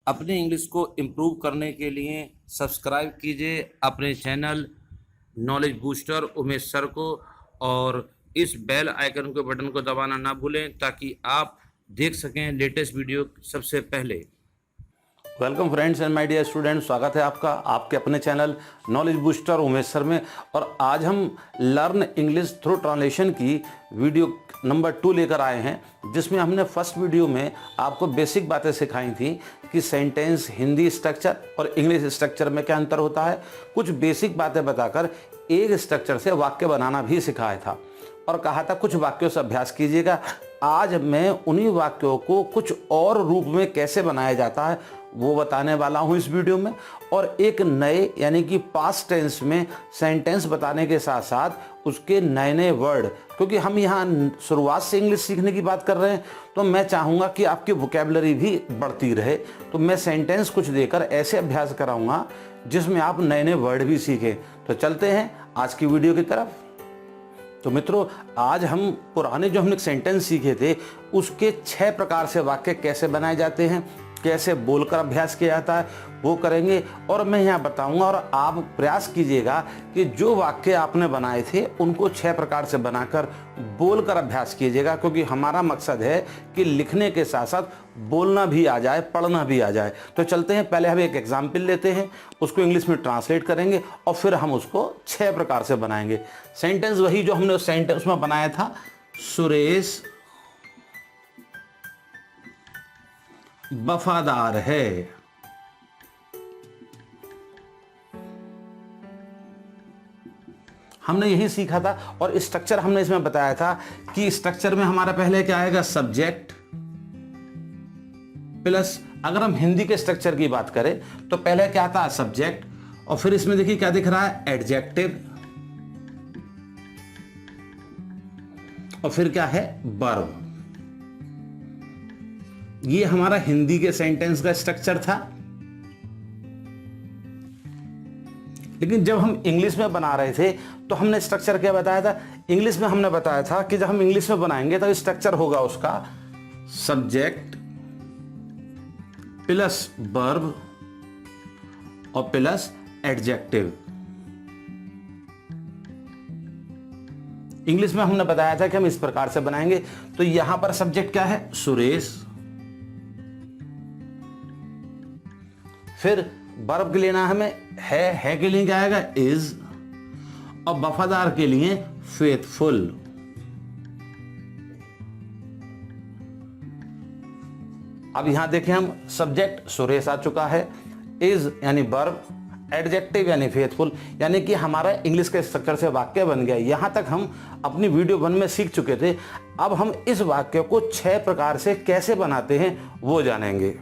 अपनी इंग्लिश को इम्प्रूव करने के लिए सब्सक्राइब कीजिए अपने channel knowledge booster Umesh sir को, और इस बेल आइकन के बटन को दबाना ना भूलें ताकि आप देख सकें लेटेस्ट वीडियो सबसे पहले। Welcome friends and my dear student, स्वागत है आपका आपके अपने channel knowledge booster Umesh sir में। और आज हम लर्न इंग्लिश थ्रू ट्रांसलेशन की वीडियो नंबर 2 लेकर आए हैं, जिसमें हमने फर्स्ट वीडियो में आपको बेसिक बातें सिखाई थी कि सेंटेंस हिंदी स्ट्रक्चर और इंग्लिश स्ट्रक्चर में क्या अंतर होता है। कुछ बेसिक बातें बताकर एक स्ट्रक्चर से वाक्य बनाना भी सिखाया था और कहा था कुछ वाक्यों से अभ्यास कीजिएगा। आज मैं उन्हीं वाक्यों को कुछ और रूप में कैसे बनाया जाता है वो बताने वाला हूं इस वीडियो में, और एक नए यानी कि पास्ट टेंस में सेंटेंस बताने के साथ साथ उसके नए नए वर्ड, क्योंकि हम यहाँ शुरुआत से इंग्लिश सीखने की बात कर रहे हैं तो मैं चाहूँगा कि आपकी वोकैबुलरी भी बढ़ती रहे। तो मैं सेंटेंस कुछ देकर ऐसे अभ्यास कराऊंगा जिसमें आप नए नए वर्ड भी सीखें। तो चलते हैं आज की वीडियो की तरफ। तो मित्रों, आज हम पुराने जो हमने सेंटेंस सीखे थे उसके 6 प्रकार से वाक्य कैसे बनाए जाते हैं, कैसे बोलकर अभ्यास किया जाता है वो करेंगे। और मैं यहाँ बताऊंगा और आप प्रयास कीजिएगा कि जो वाक्य आपने बनाए थे उनको 6 प्रकार से बनाकर बोलकर अभ्यास कीजिएगा, क्योंकि हमारा मकसद है कि लिखने के साथ साथ बोलना भी आ जाए, पढ़ना भी आ जाए। तो चलते हैं, पहले हम एक एग्जाम्पल लेते हैं, उसको इंग्लिश में ट्रांसलेट करेंगे और फिर हम उसको 6 प्रकार से बनाएंगे। सेंटेंस वही जो हमने उस सेंटेंस में बनाया था, सुरेश वफादार है। हमने यही सीखा था और स्ट्रक्चर हमने इसमें बताया था कि स्ट्रक्चर में हमारा पहले क्या आएगा, सब्जेक्ट प्लस, अगर हम हिंदी के स्ट्रक्चर की बात करें तो पहले क्या आता है, सब्जेक्ट, और फिर इसमें देखिए क्या दिख रहा है, एडजेक्टिव, और फिर क्या है, वर्ब। ये हमारा हिंदी के सेंटेंस का स्ट्रक्चर था। लेकिन जब हम इंग्लिश में बना रहे थे तो हमने स्ट्रक्चर क्या बताया था, इंग्लिश में हमने बताया था कि जब हम इंग्लिश में बनाएंगे तो स्ट्रक्चर होगा उसका सब्जेक्ट प्लस वर्ब और प्लस एडजेक्टिव। इंग्लिश में हमने बताया था कि हम इस प्रकार से बनाएंगे। तो यहां पर सब्जेक्ट क्या है, सुरेश, फिर वर्ब के लिए ना हमें है के लिए क्या आएगा, इज, और वफादार के लिए फेथफुल। अब यहां देखें, हम सब्जेक्ट सुरेश आ चुका है, इज यानी वर्ब, एडजेक्टिव यानी फेथफुल, यानी कि हमारा इंग्लिश के स्ट्रक्चर से वाक्य बन गया। यहां तक हम अपनी वीडियो 1 में सीख चुके थे। अब हम इस वाक्य को 6 प्रकार से कैसे बनाते हैं वो जानेंगे।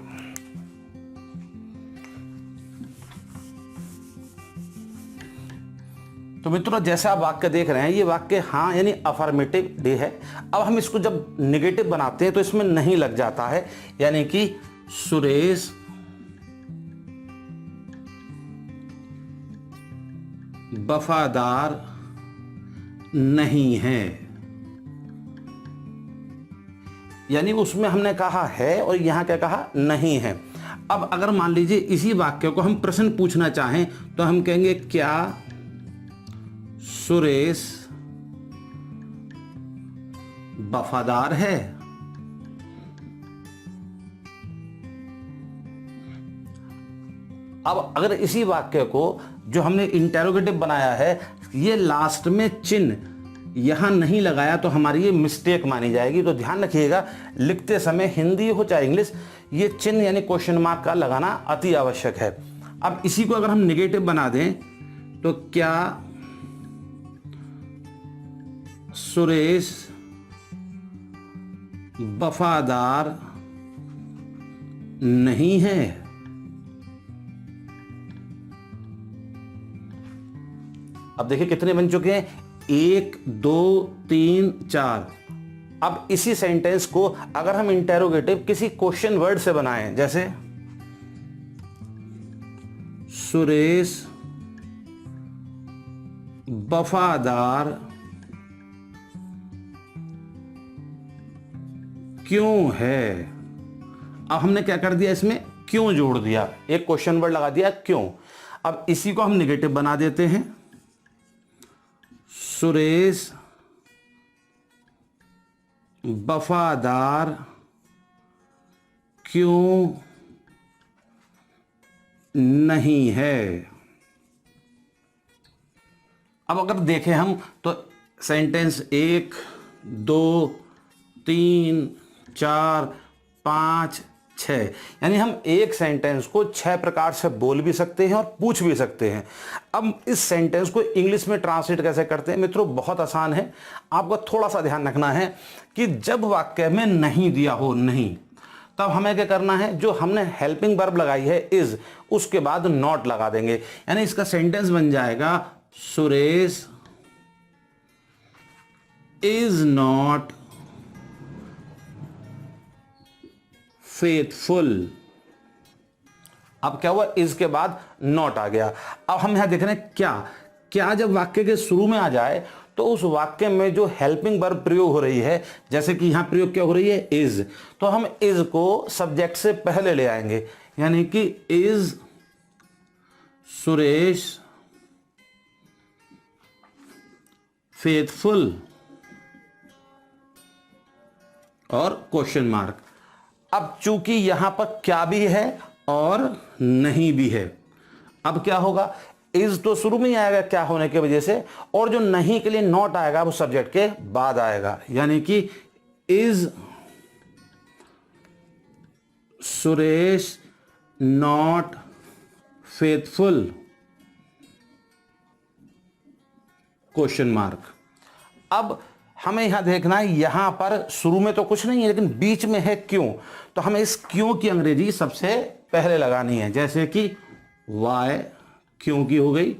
तो मित्रों, जैसे आप वाक्य देख रहे हैं, ये वाक्य हाँ यानी अफर्मेटिव डे है। अब हम इसको जब निगेटिव बनाते हैं तो इसमें नहीं लग जाता है, यानी कि सुरेश वफादार नहीं है, यानी उसमें हमने कहा है और यहां क्या कहा, नहीं है। अब अगर मान लीजिए इसी वाक्य को हम प्रश्न पूछना चाहें तो हम कहेंगे, क्या सुरेश वफादार है? अब अगर इसी वाक्य को जो हमने इंटेरोगेटिव बनाया है, ये लास्ट में चिन्ह यहां नहीं लगाया तो हमारी ये मिस्टेक मानी जाएगी। तो ध्यान रखिएगा, लिखते समय हिंदी हो चाहे इंग्लिश, ये चिन्ह यानी क्वेश्चन मार्क का लगाना अति आवश्यक है। अब इसी को अगर हम नेगेटिव बना दें तो क्या सुरेश वफादार नहीं है? अब देखिए कितने बन चुके हैं, 1 2 3 4। अब इसी सेंटेंस को अगर हम इंटेरोगेटिव किसी क्वेश्चन वर्ड से बनाएं, जैसे सुरेश वफादार क्यों है? अब हमने क्या कर दिया, इसमें क्यों जोड़ दिया, एक क्वेश्चन वर्ड लगा दिया क्यों। अब इसी को हम निगेटिव बना देते हैं, सुरेश वफादार क्यों नहीं है। अब अगर देखें हम तो सेंटेंस 1 2 3 4 5 6, यानी हम एक सेंटेंस को 6 प्रकार से बोल भी सकते हैं और पूछ भी सकते हैं। अब इस सेंटेंस को इंग्लिश में ट्रांसलेट कैसे करते हैं मित्रों, बहुत आसान है। आपको थोड़ा सा ध्यान रखना है कि जब वाक्य में नहीं दिया हो नहीं, तब हमें क्या करना है, जो हमने हेल्पिंग वर्ब लगाई है इज, उसके बाद नॉट लगा देंगे। यानी इसका सेंटेंस बन जाएगा सुरेश इज नॉट फेथफुल। अब क्या हुआ, इज के बाद नॉट आ गया। अब हम यहां देख रहे हैं क्या जब वाक्य के शुरू में आ जाए तो उस वाक्य में जो हेल्पिंग वर्ब प्रयोग हो रही है, जैसे कि यहां प्रयोग क्या हो रही है, इज, तो हम इज को सब्जेक्ट से पहले ले आएंगे, यानी कि इज सुरेश फेथफुल और क्वेश्चन मार्क। अब चूंकि यहां पर क्या भी है और नहीं भी है, अब क्या होगा, इज तो शुरू में ही आएगा क्या होने की वजह से, और जो नहीं के लिए नॉट आएगा वो सब्जेक्ट के बाद आएगा, यानी कि is Suresh not faithful question mark. अब हमें यहां देखना है, यहां पर शुरू में तो कुछ नहीं है लेकिन बीच में है क्यों, तो हमें इस क्यों की अंग्रेजी सबसे पहले लगानी है, जैसे कि वाई क्यों की हो गई।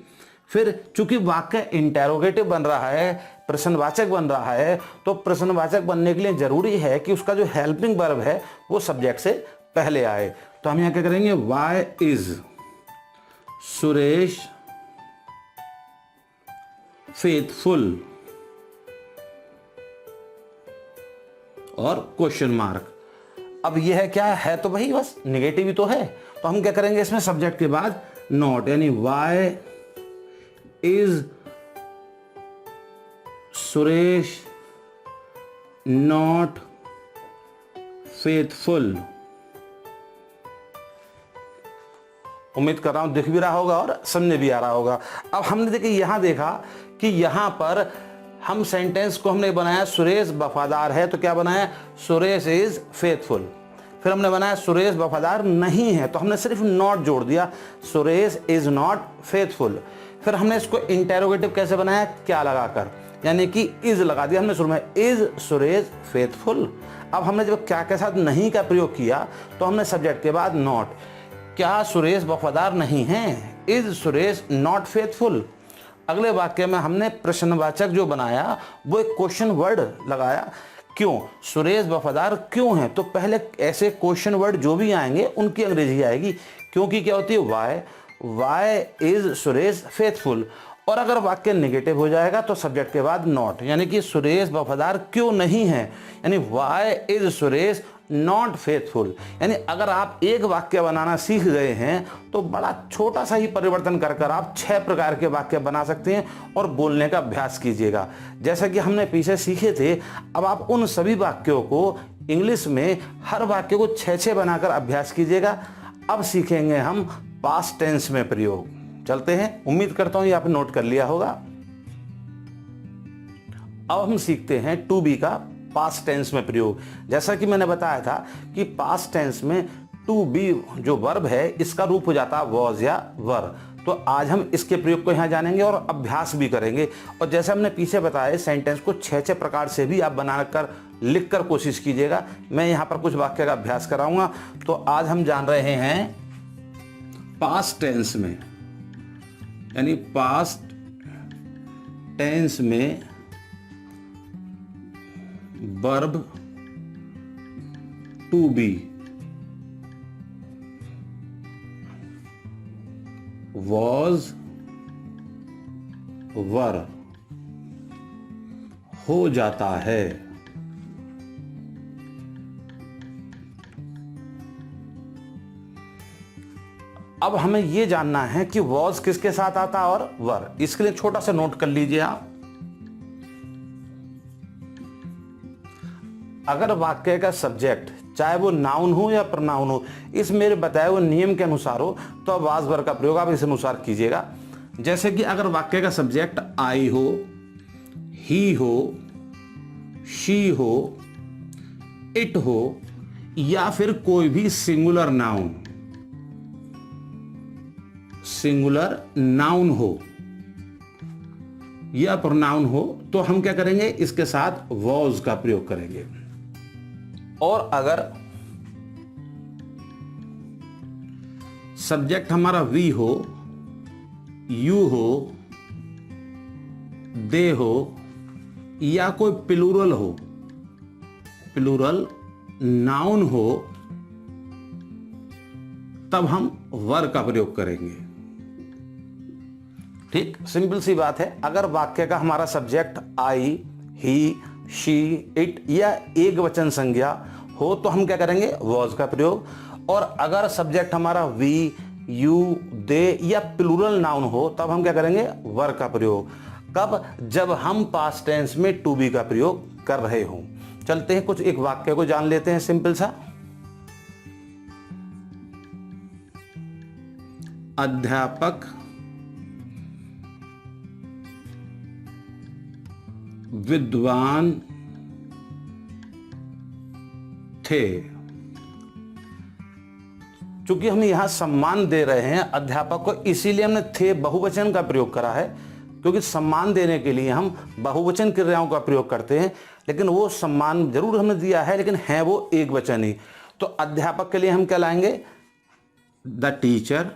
फिर चूंकि वाक्य इंटेरोगेटिव बन रहा है, प्रश्नवाचक बन रहा है, तो प्रश्नवाचक बनने के लिए जरूरी है कि उसका जो हेल्पिंग वर्ब है वो सब्जेक्ट से पहले आए। तो हम यहां क्या करेंगे, वाई इज सुरेश फेथफुल और क्वेश्चन मार्क। अब यह है क्या है, तो भाई बस निगेटिव ही तो है, तो हम क्या करेंगे इसमें सब्जेक्ट के बाद नॉट, यानी why is Suresh not faithful. उम्मीद कर रहा हूं दिख भी रहा होगा और समझ भी आ रहा होगा। अब हमने देखिए यहां देखा कि यहां पर हम सेंटेंस को हमने बनाया सुरेश वफादार है, तो क्या बनाया, सुरेश इज फेथफुल। फिर हमने बनाया सुरेश वफादार नहीं है, तो हमने सिर्फ नॉट जोड़ दिया, सुरेश इज नॉट फेथफुल। फिर हमने इसको इंटेरोगेटिव कैसे बनाया, क्या लगाकर, यानी कि इज लगा दिया हमने शुरू में, इज सुरेश फेथफुल। अब हमने जब क्या के साथ नहीं का प्रयोग किया तो हमने सब्जेक्ट के बाद नॉट, क्या सुरेश वफादार नहीं है, इज सुरेश नॉट फेथफुल। अगले वाक्य में हमने प्रश्नवाचक जो बनाया वो एक क्वेश्चन वर्ड लगाया, क्यों, सुरेश वफादार क्यों है, तो पहले ऐसे क्वेश्चन वर्ड जो भी आएंगे उनकी अंग्रेजी आएगी, क्योंकि क्या होती है, वाई इज सुरेश फेथफुल। और अगर वाक्य नेगेटिव हो जाएगा तो सब्जेक्ट के बाद नॉट, यानी कि सुरेश वफादार क्यों नहीं है, यानी why is Suresh not faithful. यानी अगर आप एक वाक्य बनाना सीख गए हैं तो बड़ा छोटा सा ही परिवर्तन कर कर आप 6 प्रकार के वाक्य बना सकते हैं और बोलने का अभ्यास कीजिएगा, जैसा कि हमने पीछे सीखे थे। अब आप उन सभी वाक्यों को इंग्लिश में हर वाक्य को 6-6 बनाकर अभ्यास कीजिएगा। अब सीखेंगे हम पास्ट टेंस में प्रयोग। चलते हैं, उम्मीद करता हूं ये आपने नोट कर लिया होगा। अब हम सीखते हैं टू बी का पास्ट टेंस में प्रयोग। जैसा कि मैंने बताया था कि पास्ट टेंस में टू बी जो वर्ब है इसका रूप हो जाता है वॉज या वर। तो आज हम इसके प्रयोग को यहाँ जानेंगे और अभ्यास भी करेंगे। और जैसे हमने पीछे बताया सेंटेंस को 6-6 प्रकार से भी आप बनाकर लिख कर कोशिश कीजिएगा। मैं यहाँ पर कुछ वाक्य का अभ्यास कराऊंगा। तो आज हम जान रहे हैं पास्ट टेंस में, यानी पास्ट टेंस में verb to be was were हो जाता है। अब हमें ये जानना है कि वॉज किसके साथ आता है और वर। इसके लिए छोटा सा नोट कर लीजिए आप। अगर वाक्य का सब्जेक्ट चाहे वो नाउन हो या प्रोनाउन हो, इस मेरे बताए हुए नियम के अनुसार हो, तो अब वाज वर का प्रयोग आप इस अनुसार कीजिएगा। जैसे कि अगर वाक्य का सब्जेक्ट आई हो, ही हो, शी हो, इट हो, या फिर कोई भी सिंगुलर नाउन हो या प्रोनाउन हो, तो हम क्या करेंगे, इसके साथ वॉज का प्रयोग करेंगे। और अगर सब्जेक्ट हमारा वी हो, यू हो, दे हो, या कोई प्लूरल नाउन हो, तब हम वर का प्रयोग करेंगे। ठीक, सिंपल सी बात है। अगर वाक्य का हमारा subject I, he, she, it या एक वचन संज्ञा हो, तो हम क्या करेंगे, वॉज का प्रयोग। और अगर सब्जेक्ट हमारा वी, यू, दे या प्लूरल नाउन हो, तब हम क्या करेंगे, वर का प्रयोग। कब, जब हम पास्ट टेंस में टू बी का प्रयोग कर रहे हों। चलते हैं, कुछ एक वाक्य को जान लेते हैं सिंपल सा। अध्यापक विद्वान थे। चूंकि हम यहां सम्मान दे रहे हैं अध्यापक को, इसीलिए हमने थे बहुवचन का प्रयोग करा है, क्योंकि सम्मान देने के लिए हम बहुवचन क्रियाओं का प्रयोग करते हैं। लेकिन वो सम्मान जरूर हमने दिया है, लेकिन है वो एक वचन ही। तो अध्यापक के लिए हम क्या लाएंगे, द टीचर।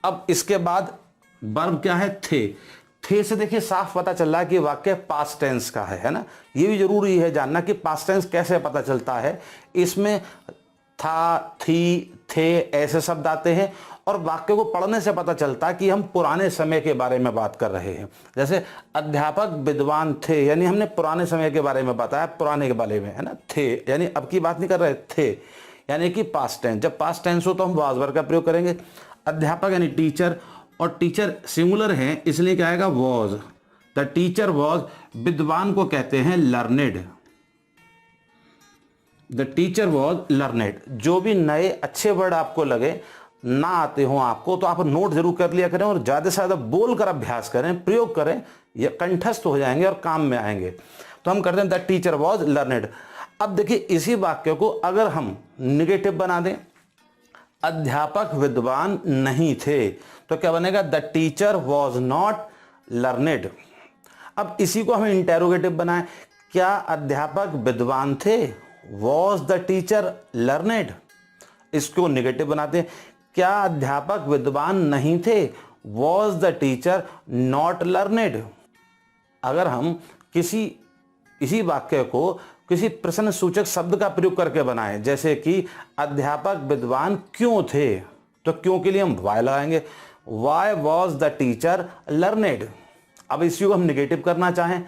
अब इसके बाद वर्ब क्या है, थे से देखिए साफ पता चल रहा है कि वाक्य पास्ट टेंस का है ना। ये भी जरूरी है जानना कि पास्ट टेंस कैसे पता चलता है। इसमें था, थी, थे ऐसे शब्द आते हैं, और वाक्य को पढ़ने से पता चलता है कि हम पुराने समय के बारे में बात कर रहे हैं। जैसे अध्यापक विद्वान थे, यानी हमने पुराने समय के बारे में बताया, पुराने के बारे में, है ना। थे यानी अब की बात नहीं कर रहे, थे यानी कि पास्ट टेंस। जब पास्ट टेंस हो तो हम वाज वर का प्रयोग करेंगे। अध्यापक यानी टीचर, और टीचर सिंगुलर है, इसलिए क्या आएगा, वॉज। द टीचर वॉज, विद्वान को कहते हैं learned. The teacher was learned. जो भी नए अच्छे वर्ड आपको लगे, ना आते हो आपको, तो आप नोट जरूर कर लिया करें, और ज्यादा से ज्यादा बोलकर अभ्यास करें, प्रयोग करें, ये कंठस्थ हो जाएंगे और काम में आएंगे। तो हम करते हैं द टीचर वॉज लर्नेड। अब देखिए, इसी वाक्य को अगर हम निगेटिव बना दें, अध्यापक विद्वान नहीं थे, तो क्या बनेगा, the teacher was not learned. अब इसी को हम इंटेरोगेटिव बनाएं, क्या अध्यापक विद्वान थे, वॉज द टीचर लर्नेड। इसको निगेटिव बनाते हैं, क्या अध्यापक विद्वान नहीं थे, was the teacher not learned. अगर हम इसी वाक्य को किसी प्रश्न सूचक शब्द का प्रयोग करके बनाएं, जैसे कि अध्यापक विद्वान क्यों थे, तो क्यों के लिए हम वाई लगाएंगे, why was the teacher learned. अब इसी को हम निगेटिव करना चाहें,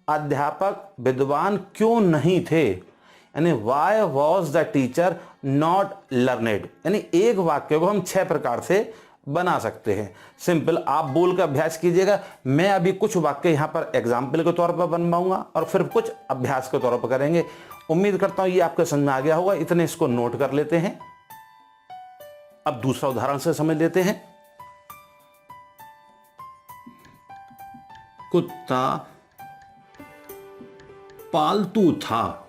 अध्यापक विद्वान क्यों नहीं थे, यानी why was the teacher not learned. यानी एक वाक्य को हम 6 प्रकार से बना सकते हैं। सिंपल, आप बोल कर अभ्यास कीजिएगा। मैं अभी कुछ वाक्य यहां पर एग्जाम्पल के तौर पर बनवाऊंगा, और फिर कुछ अभ्यास के तौर पर करेंगे। उम्मीद करता हूं ये आपके समझ में आ गया होगा। इतने इसको नोट कर लेते हैं। अब दूसरा उदाहरण से समझ लेते हैं। कुत्ता पालतू था।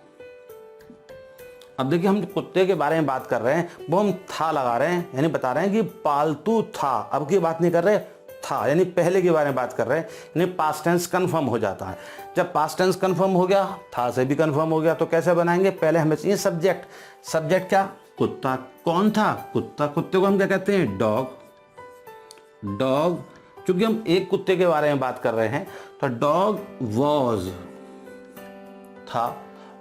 अब देखिए, हम जो कुत्ते के बारे में बात कर रहे हैं वो हम था लगा रहे हैं, यानी बता रहे हैं कि पालतू था। अब की बात नहीं कर रहे, था यानी पहले के बारे में बात कर रहे हैं, यानी पास्ट टेंस कंफर्म हो जाता है। जब पास्ट टेंस कंफर्म हो गया, था से भी कंफर्म हो गया, तो कैसे बनाएंगे, पहले हमें चाहिए सब्जेक्ट। सब्जेक्ट क्या, कुत्ता। कौन था, कुत्ता। कुत्ते को हम क्या कहते हैं, डॉग। डॉग, क्योंकि हम एक कुत्ते के बारे में बात कर रहे हैं, तो डॉग वॉज था।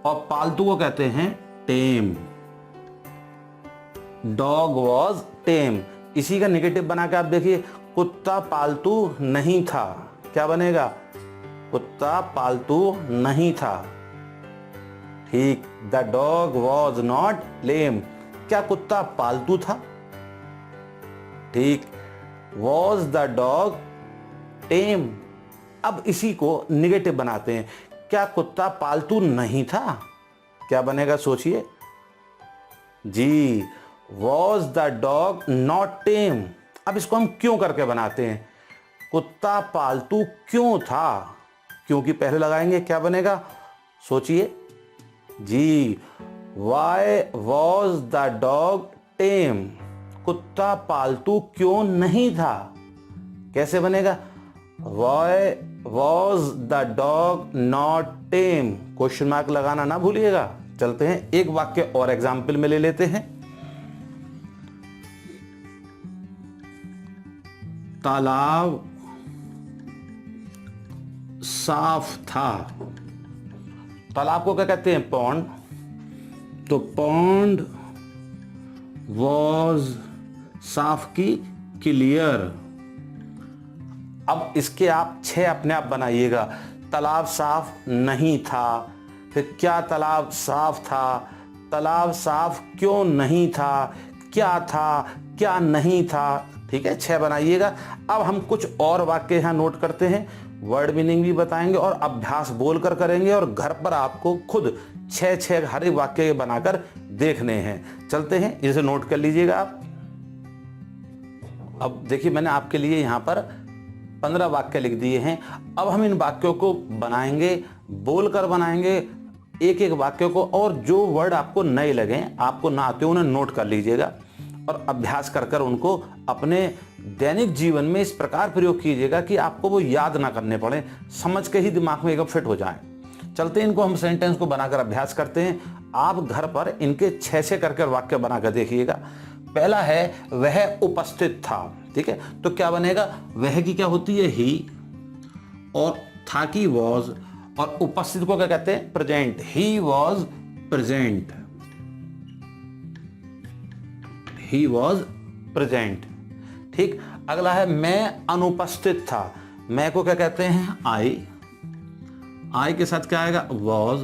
और पालतू को कहते हैं टेम। डॉग वॉज टेम। इसी का निगेटिव बना के आप देखिए, कुत्ता पालतू नहीं था, क्या बनेगा, कुत्ता पालतू नहीं था। ठीक, द डॉग वॉज नॉट लेम, क्या कुत्ता पालतू था? ठीक, वॉज द डॉग टेम। अब इसी को निगेटिव बनाते हैं, क्या कुत्ता पालतू नहीं था? क्या बनेगा सोचिए जी, वॉज द डॉग नॉट टेम। अब इसको हम क्यों करके बनाते हैं, कुत्ता पालतू क्यों था, क्योंकि पहले लगाएंगे, क्या बनेगा सोचिए जी, वाई वॉज द डॉग टेम, कुत्ता पालतू क्यों नहीं था? कैसे बनेगा, why was the dog not time, question mark लगाना ना भूलिएगा। चलते हैं एक वाक्य और एग्जाम्पल में ले लेते हैं। तालाब साफ था, तालाब को क्या कहते हैं, पॉन्ड, तो पॉन्ड वॉज साफ की क्लियर। अब इसके आप 6 अपने आप बनाइएगा, तालाब साफ नहीं था, फिर क्या तालाब साफ था, तालाब साफ क्यों नहीं था, क्या था, क्या नहीं था, ठीक है 6 बनाइएगा। अब हम कुछ और वाक्य यहाँ नोट करते हैं, वर्ड मीनिंग भी बताएंगे और अभ्यास बोलकर करेंगे और घर पर आपको खुद 6 हर एक वाक्य बनाकर देखने हैं। चलते हैं, इसे नोट कर लीजिएगा आप। अब देखिए मैंने आपके लिए यहाँ पर 15 वाक्य लिख दिए हैं। अब हम इन वाक्यों को बनाएंगे, बोलकर बनाएंगे एक एक वाक्य को, और जो वर्ड आपको नए लगे, आपको ना आते उन्हें नोट कर लीजिएगा और अभ्यास कर कर उनको अपने दैनिक जीवन में इस प्रकार प्रयोग कीजिएगा कि आपको वो याद ना करने पड़े, समझ के ही दिमाग में एकदम फिट हो जाए। चलते हैं, इनको हम सेंटेंस को बनाकर अभ्यास करते हैं। आप घर पर इनके 6 करके वाक्य बनाकर देखिएगा। पहला है वह उपस्थित था, ठीक है, तो क्या बनेगा, वह की क्या होती है ही, और था की वॉज, और उपस्थित को क्या कहते हैं, present, he was present, he was present. ठीक, अगला है मैं अनुपस्थित था, मैं को क्या कहते हैं, आई के साथ क्या आएगा, वॉज,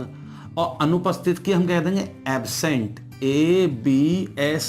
और अनुपस्थित की हम कह देंगे एब्सेंट, ABSENT।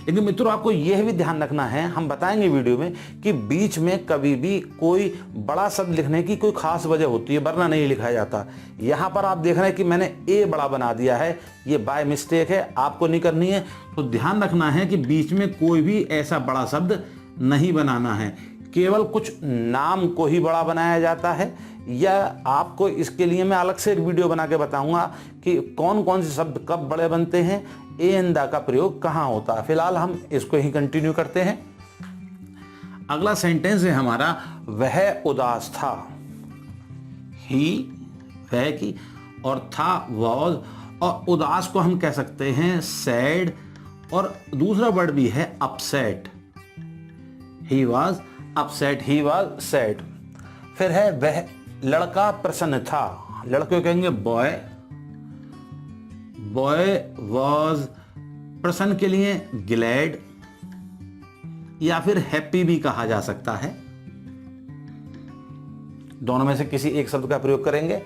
लेकिन मित्रों आपको यह भी ध्यान रखना है, हम बताएंगे वीडियो में कि बीच में कभी भी कोई बड़ा शब्द लिखने की कोई खास वजह होती है, वरना नहीं लिखा जाता। यहां पर आप देख रहे हैं कि मैंने ए बड़ा बना दिया है, ये बाय मिस्टेक है, आपको नहीं करनी है। तो ध्यान रखना है कि बीच में कोई भी ऐसा बड़ा शब्द नहीं बनाना है, केवल कुछ नाम को ही बड़ा बनाया जाता है, या आपको इसके लिए मैं अलग से एक वीडियो बना के बताऊंगा कि कौन कौन से शब्द कब बड़े बनते हैं, ए एंड द का प्रयोग कहां होता है। फिलहाल हम इसको ही कंटिन्यू करते हैं। अगला सेंटेंस है हमारा, वह उदास था, ही वह की, और था वॉज, और उदास को हम कह सकते हैं सैड, और दूसरा वर्ड भी है upset, he was upset, he was sad. फिर है वह लड़का प्रसन्न था, लड़के को कहेंगे बॉय, बॉय वॉज, प्रसन्न के लिए ग्लैड या फिर हैप्पी भी कहा जा सकता है, दोनों में से किसी एक शब्द का प्रयोग करेंगे।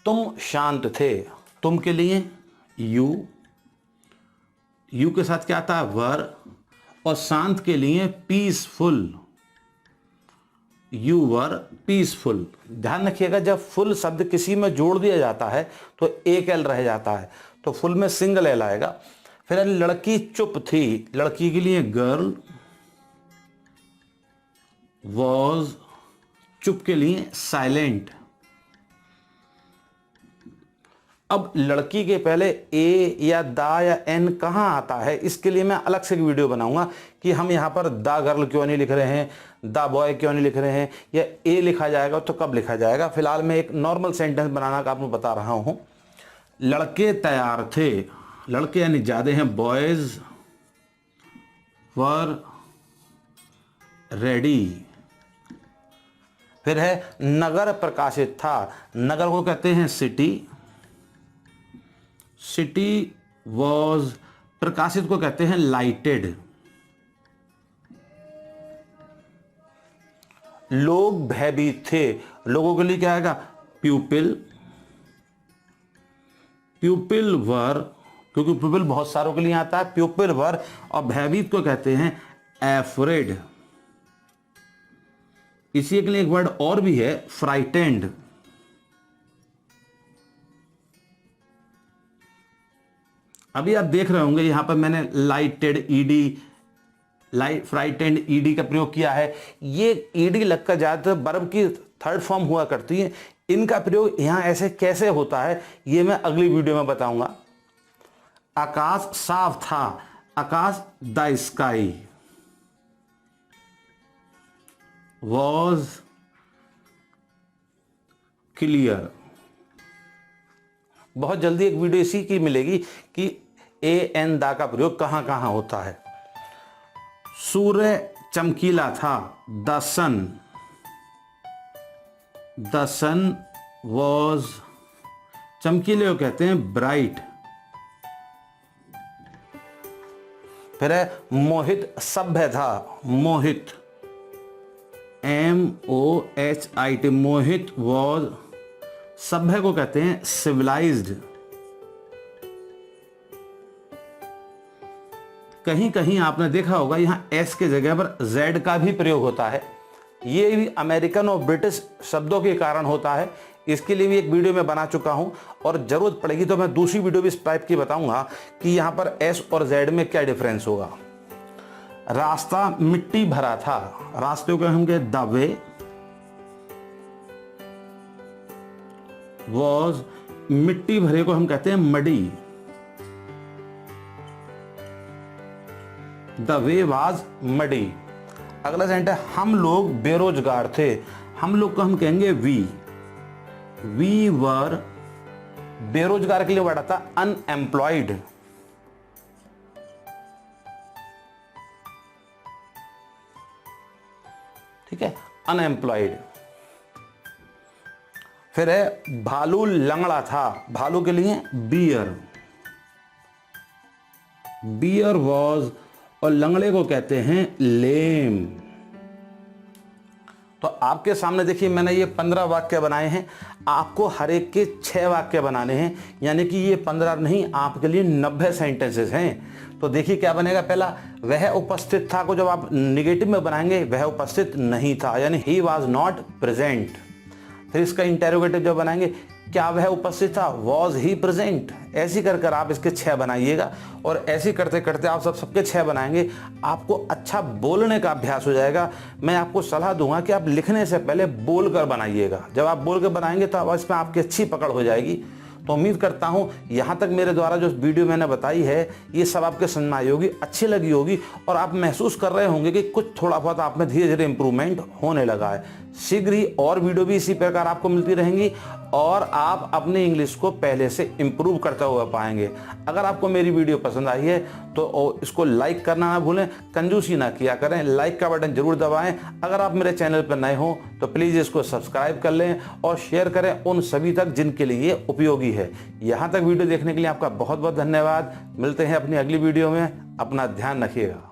तुम शांत थे, तुम के लिए यू, यू के साथ क्या आता है, वर, और शांत के लिए पीसफुल, यू वर पीसफुल। ध्यान रखिएगा जब फुल शब्द किसी में जोड़ दिया जाता है तो एक एल रह जाता है, तो फुल में सिंगल एल आएगा। फिर लड़की चुप थी, लड़की के लिए गर्ल, वॉज, चुप के लिए साइलेंट। अब लड़की के पहले ए या दा या एन कहां आता है, इसके लिए मैं अलग से एक वीडियो बनाऊंगा कि हम यहां पर दा गर्ल क्यों नहीं लिख रहे हैं, दा बॉय क्यों नहीं लिख रहे हैं, या ए लिखा जाएगा तो कब लिखा जाएगा। फिलहाल मैं एक नॉर्मल सेंटेंस बनाना का आपको बता रहा हूं। लड़के तैयार थे, लड़के यानी ज्यादा हैं, बॉयज वर रेडी। फिर है नगर प्रकाशित था, नगर को कहते हैं सिटी, सिटी वॉज, प्रकाशित को कहते हैं लाइटेड। लोग भयभीत थे, लोगों के लिए क्या आएगा, प्यूपिल, प्यूपिल वर, क्योंकि प्यूपिल बहुत सारों के लिए आता है, प्यूपिल वर, और भयभीत को कहते हैं एफ्रेड। इसी के लिए एक वर्ड और भी है, फ्राइटेंड। अभी आप देख रहे होंगे यहां पर मैंने लाइटेड ईडी, फ्राइटेंड ईडी का प्रयोग किया है। ये ईडी लगकर ज्यादातर वर्ब की थर्ड फॉर्म हुआ करती है। इनका प्रयोग यहां ऐसे कैसे होता है ये मैं अगली वीडियो में बताऊंगा। आकाश साफ था, आकाश द स्काई वॉज क्लियर। बहुत जल्दी एक वीडियो इसी की मिलेगी कि ए एन दा का प्रयोग कहां कहां होता है। सूर्य चमकीला था, द सन वॉज, चमकीले को कहते हैं ब्राइट। फिर है मोहित सभ्य था, मोहित MOHIT, मोहित वॉज, सभ्य को कहते हैं सिविलाइज्ड। कहीं कहीं आपने देखा होगा यहां एस के जगह पर जेड का भी प्रयोग होता है। ये भी अमेरिकन और ब्रिटिश शब्दों के कारण होता है। इसके लिए भी एक वीडियो में बना चुका हूं, और जरूरत पड़ेगी तो मैं दूसरी वीडियो भी इस टाइप की बताऊंगा कि यहां पर एस और जेड में क्या डिफरेंस होगा। रास्ता मिट्टी भरा था, रास्ते को हम कहते द वे वॉज, मिट्टी भरे को हम कहते हैं muddy, the way was muddy. अगला सेंटेंस है हम लोग बेरोजगार थे, हम लोग को हम कहेंगे वी वर, बेरोजगार के लिए वर्ड आता अनएम्प्लॉयड। ठीक है, अनएम्प्लॉयड। फिर है भालू लंगड़ा था, भालू के लिए बियर वॉज, और लंगड़े को कहते हैं लेम। तो आपके सामने देखिए मैंने ये 15 वाक्य बनाए हैं, आपको हर एक के 6 वाक्य बनाने हैं, यानी कि ये 15 नहीं आपके लिए 90 सेंटेंसेस हैं। तो देखिए क्या बनेगा। पहला, वह उपस्थित था को जब आप निगेटिव में बनाएंगे वह उपस्थित नहीं था, यानी ही वॉज नॉट प्रेजेंट। फिर इसका इंटेरोगेटिव जब बनाएंगे, क्या वह उपस्थित था, वॉज ही प्रेजेंट। ऐसी कर कर आप इसके 6 बनाइएगा, और ऐसे करते करते आप सबके 6 बनाएंगे, आपको अच्छा बोलने का अभ्यास हो जाएगा। मैं आपको सलाह दूंगा कि आप लिखने से पहले बोल कर बनाइएगा। जब आप बोल कर बनाएंगे तो इसमें आपकी अच्छी पकड़ हो जाएगी। तो उम्मीद करता हूं यहां तक मेरे द्वारा जो वीडियो मैंने बताई है ये सब आपके समझ में आई होगी, अच्छी लगी होगी, और आप महसूस कर रहे होंगे कि कुछ थोड़ा बहुत आप में धीरे धीरे इंप्रूवमेंट होने लगा है। शीघ्र ही और वीडियो भी इसी प्रकार आपको मिलती रहेंगी, और आप अपने इंग्लिश को पहले से इंप्रूव करते हुए पाएंगे। अगर आपको मेरी वीडियो पसंद आई है तो इसको लाइक करना ना भूलें, कंजूसी ना किया करें, लाइक का बटन जरूर दबाएं। अगर आप मेरे चैनल पर नए हो तो प्लीज़ इसको सब्सक्राइब कर लें और शेयर करें उन सभी तक जिनके लिए उपयोगी है। यहाँ तक वीडियो देखने के लिए आपका बहुत बहुत धन्यवाद। मिलते हैं अपनी अगली वीडियो में, अपना ध्यान रखिएगा।